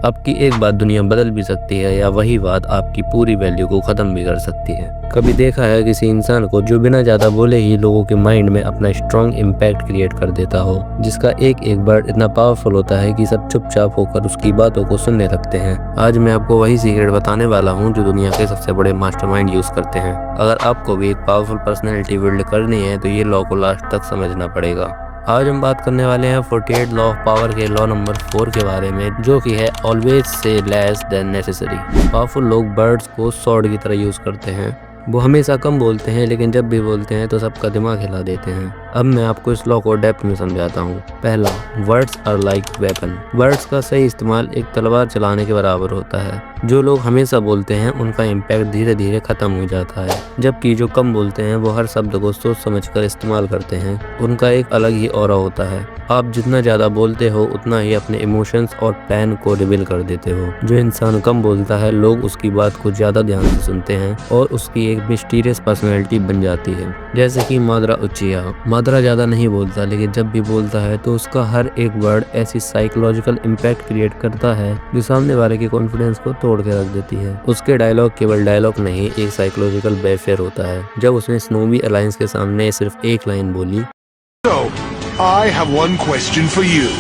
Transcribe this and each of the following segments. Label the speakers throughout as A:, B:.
A: आपकी एक बात दुनिया बदल भी सकती है या वही बात आपकी पूरी वैल्यू को ख़त्म भी कर सकती है। कभी देखा है किसी इंसान को जो बिना ज़्यादा बोले ही लोगों के माइंड में अपना स्ट्रॉन्ग इम्पैक्ट क्रिएट कर देता हो, जिसका एक एक वर्ड इतना पावरफुल होता है कि सब चुपचाप होकर उसकी बातों को सुनने लगते हैं। आज मैं आपको वही सीक्रेट बताने वाला हूँ जो दुनिया के सबसे बड़े मास्टरमाइंड यूज़ करते हैं। अगर आपको भी एक पावरफुल पर्सनैलिटी बिल्ड करनी है तो ये लॉ को लास्ट तक समझना पड़ेगा। आज हम बात करने वाले हैं 48 लॉ ऑफ पावर के लॉ नंबर 4 के बारे में, जो कि है always say less than necessary. Powerful लोग वर्ड्स को सॉर्ड की तरह यूज करते हैं। वो हमेशा कम बोलते हैं लेकिन जब भी बोलते हैं तो सबका दिमाग हिला देते हैं। अब मैं आपको इस लॉ को डेप्थ में समझाता हूँ। पहला, words are like weapon. Words का सही इस्तेमाल एक तलवार चलाने के बराबर होता है। जो लोग हमेशा बोलते हैं उनका इम्पैक्ट धीरे धीरे खत्म हो जाता है, जबकि जो कम बोलते हैं वो हर शब्द को सोच समझकर इस्तेमाल करते हैं। उनका एक अलग ही ऑरा होता है। आप जितना ज़्यादा बोलते हो उतना ही अपने इमोशंस और प्लान को रिवील कर देते हो। जो इंसान कम बोलता है लोग उसकी बात को ज़्यादा ध्यान से सुनते हैं और उसकी एक मिस्टीरियस पर्सनैलिटी बन जाती है। जैसे कि मादरा उचिया। मादरा ज़्यादा नहीं बोलता लेकिन जब भी बोलता है तो उसका हर एक वर्ड ऐसी साइकोलॉजिकल इम्पैक्ट क्रिएट करता है जो सामने वाले के कॉन्फिडेंस को तोड़ के रख देती है। उसके डायलॉग केवल डायलॉग नहीं, एक साइकोलॉजिकल वेफेयर होता है। जब उसने स्नोवी अलायंस के सामने सिर्फ एक लाइन बोली,
B: I have one question for you.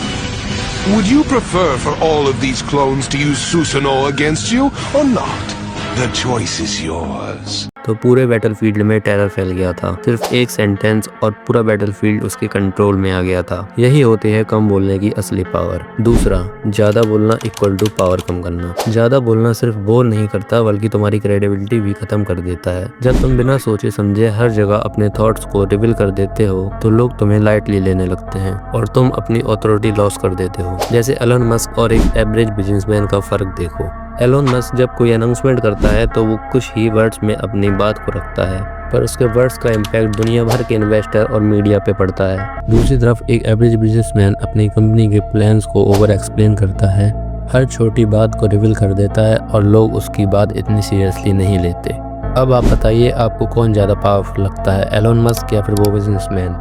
B: Would you prefer for all of these clones to use Susanoo against you or not? The choice is yours.
A: तो पूरे बैटलफील्ड में टेरर फैल गया था। सिर्फ एक सेंटेंस और पूरा बैटलफील्ड उसके कंट्रोल में आ गया था। यही होती है कम बोलने की असली पावर। दूसरा, ज्यादा बोलना इक्वल टू पावर कम करना। ज्यादा बोलना सिर्फ बोल नहीं करता बल्कि तुम्हारी क्रेडिबिलिटी भी खत्म कर देता है। जब तुम बिना सोचे समझे हर जगह अपने थॉट्स को रिवील कर देते हो तो लोग तुम्हें लाइटली लेने लगते हैं और तुम अपनी अथॉरिटी लॉस कर देते हो। जैसे एलन मस्क और एक एवरेज बिजनेसमैन का फर्क देखो। एलन मस्क जब कोई अनाउंसमेंट करता है तो वो कुछ ही वर्ड्स में अपनी बात को रखता है, पर उसके वर्ड्स का इम्पैक्ट दुनिया भर के इन्वेस्टर और मीडिया पे पड़ता है। दूसरी तरफ एक एवरेज बिजनेसमैन अपनी कंपनी के प्लान्स को ओवर एक्सप्लेन करता है, हर छोटी बात को रिवील कर देता है और लोग उसकी बात इतनी सीरियसली नहीं लेते। अब आप बताइए आपको कौन ज़्यादा पावरफुल लगता है, एलन मस्क या फिर वो बिजनेसमैन?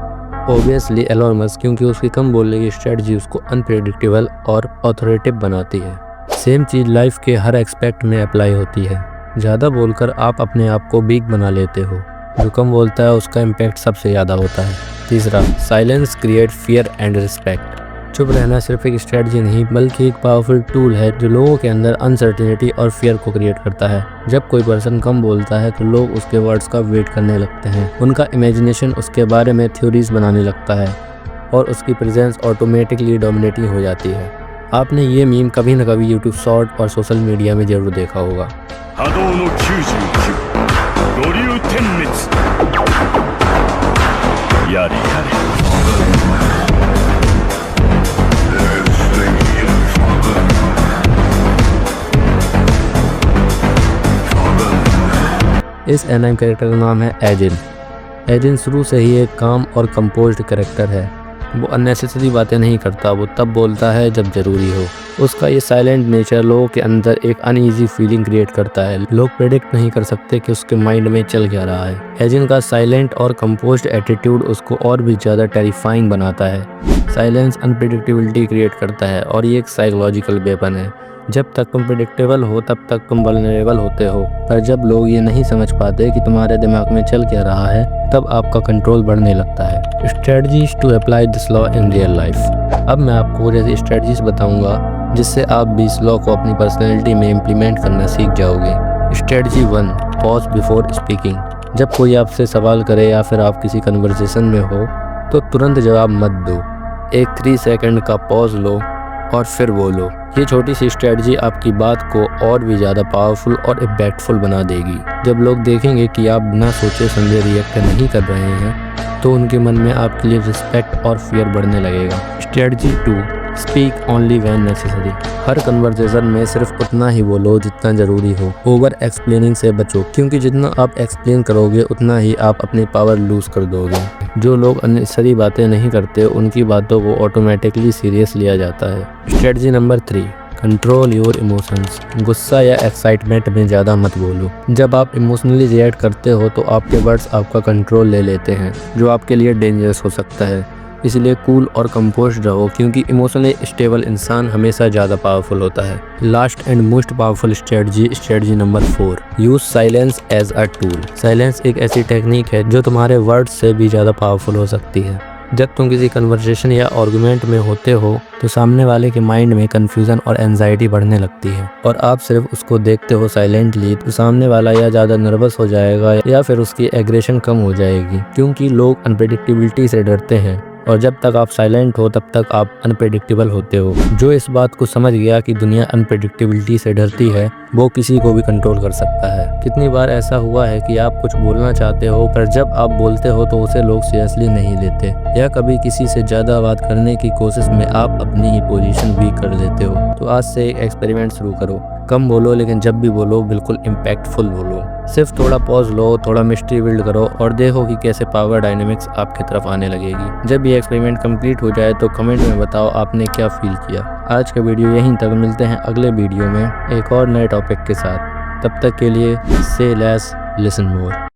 A: ऑब्वियसली एलन मस्क, क्योंकि उसकी कम बोलने की स्ट्रेटजी उसको अनप्रेडिक्टेबल और ऑथोरेटिव बनाती है। सेम चीज़ लाइफ के हर एस्पेक्ट में अप्लाई होती है। ज़्यादा बोलकर आप अपने आप को वीक बना लेते हो, जो कम बोलता है उसका इम्पैक्ट सबसे ज़्यादा होता है। तीसरा, silence create fear and respect. चुप रहना सिर्फ एक स्ट्रेटजी नहीं बल्कि एक पावरफुल टूल है जो लोगों के अंदर अनसर्टेनिटी और फियर को क्रिएट करता है। जब कोई पर्सन कम बोलता है तो लोग उसके वर्ड्स का वेट करने लगते हैं। उनका इमेजिनेशन उसके बारे में थ्योरीज बनाने लगता है और उसकी प्रेजेंस ऑटोमेटिकली डोमिनेटिंग हो जाती है। आपने ये मीम कभी न कभी यूट्यूब शॉर्ट और सोशल मीडिया में जरूर देखा होगा। इस एनाइम कैरेक्टर का नाम है एजिन। एजिन शुरू से ही एक काम और कंपोज्ड कैरेक्टर है। वो अननेसेसरी बातें नहीं करता, वो तब बोलता है जब जरूरी हो। उसका ये साइलेंट नेचर लोगों के अंदर एक अनईजी फीलिंग क्रिएट करता है। लोग प्रेडिक्ट नहीं कर सकते कि उसके माइंड में चल क्या रहा है। एजिन का साइलेंट और कंपोज्ड एटीट्यूड उसको और भी ज़्यादा टेरिफाइंग बनाता है। साइलेंस अनप्रेडिक्टेबिलिटी क्रिएट करता है और ये एक साइकोलॉजिकल वेपन है। जब तक तुम प्रेडिक्टेबल हो तब तक तुम वल्नरेबल होते हो, पर जब लोग ये नहीं समझ पाते कि तुम्हारे दिमाग में चल क्या रहा है तब आपका कंट्रोल बढ़ने लगता है। Strategies to apply this law in real life. अब मैं आपको जैसी स्ट्रेटजीज बताऊंगा जिससे आप भी इस लॉ को अपनी पर्सनैलिटी में इम्प्लीमेंट करना सीख जाओगे। Strategy 1, pause before speaking. जब कोई आपसे सवाल करे या फिर आप किसी कन्वर्सेशन में हो तो तुरंत जवाब मत दो। एक 3 सेकंड का पॉज लो और फिर बोलो। ये छोटी सी स्ट्रेटजी आपकी बात को और भी ज़्यादा पावरफुल और इम्पैक्टफुल बना देगी। जब लोग देखेंगे कि आप बिना सोचे समझे रिएक्ट नहीं कर रहे हैं तो उनके मन में आपके लिए रिस्पेक्ट और फियर बढ़ने लगेगा। Strategy 2, speak only when necessary. Her conversation में सिर्फ उतना ही बोलो जितना ज़रूरी हो। ओवर एक्सप्लेनिंग से बचो, क्योंकि जितना आप एक्सप्लेन करोगे उतना ही आप अपनी पावर लूज कर दोगे। जो लोग अननेसेसरी बातें नहीं करते उनकी बातों को ऑटोमेटिकली सीरियस लिया जाता है। Strategy number 3, control your emotions. गुस्सा या एक्साइटमेंट में ज़्यादा मत बोलो। जब आप इमोशनली रिएक्ट करते हो तो आपके वर्ड्स आपका कंट्रोल ले लेते हैं, जो आपके लिए डेंजरस हो सकता है। इसलिए कूल और कंपोज्ड रहो, क्योंकि इमोशनली स्टेबल इंसान हमेशा ज़्यादा पावरफुल होता है। Last and most powerful strategy number 4, use silence as a tool. Silence एक ऐसी टेक्निक है जो तुम्हारे वर्ड्स से भी ज़्यादा पावरफुल हो सकती है। जब तुम किसी कन्वर्सेशन या आर्गुमेंट में होते हो तो सामने वाले के माइंड में कन्फ्यूज़न और एंजाइटी बढ़ने लगती है और आप सिर्फ उसको देखते हो साइलेंटली, तो सामने वाला या ज़्यादा नर्वस हो जाएगा या फिर उसकी एग्रेशन कम हो जाएगी, क्योंकि लोग अनप्रेडिक्टेबिलिटी से डरते हैं और जब तक आप साइलेंट हो तब तक आप अनप्रेडिक्टेबल होते हो। जो इस बात को समझ गया कि दुनिया अनप्रेडिक्टेबिलिटी से डरती है, वो किसी को भी कंट्रोल कर सकता है। कितनी बार ऐसा हुआ है कि आप कुछ बोलना चाहते हो पर जब आप बोलते हो तो उसे लोग सीरियसली नहीं लेते, या कभी किसी से ज़्यादा बात करने की कोशिश में आप अपनी ही पोजीशन वीक कर लेते हो। तो आज से एक एक्सपेरिमेंट शुरू करो, कम बोलो लेकिन जब भी बोलो बिल्कुल इम्पैक्टफुल बोलो। सिर्फ थोड़ा पॉज लो, थोड़ा मिस्ट्री बिल्ड करो और देखो कि कैसे पावर डायनेमिक्स आपकी तरफ आने लगेगी। जब ये एक्सपेरिमेंट कंप्लीट हो जाए तो कमेंट में बताओ आपने क्या फील किया। आज का वीडियो यहीं तक, मिलते हैं अगले वीडियो में एक और नए टॉपिक के साथ। तब तक के लिए से लेस लिसन मोर।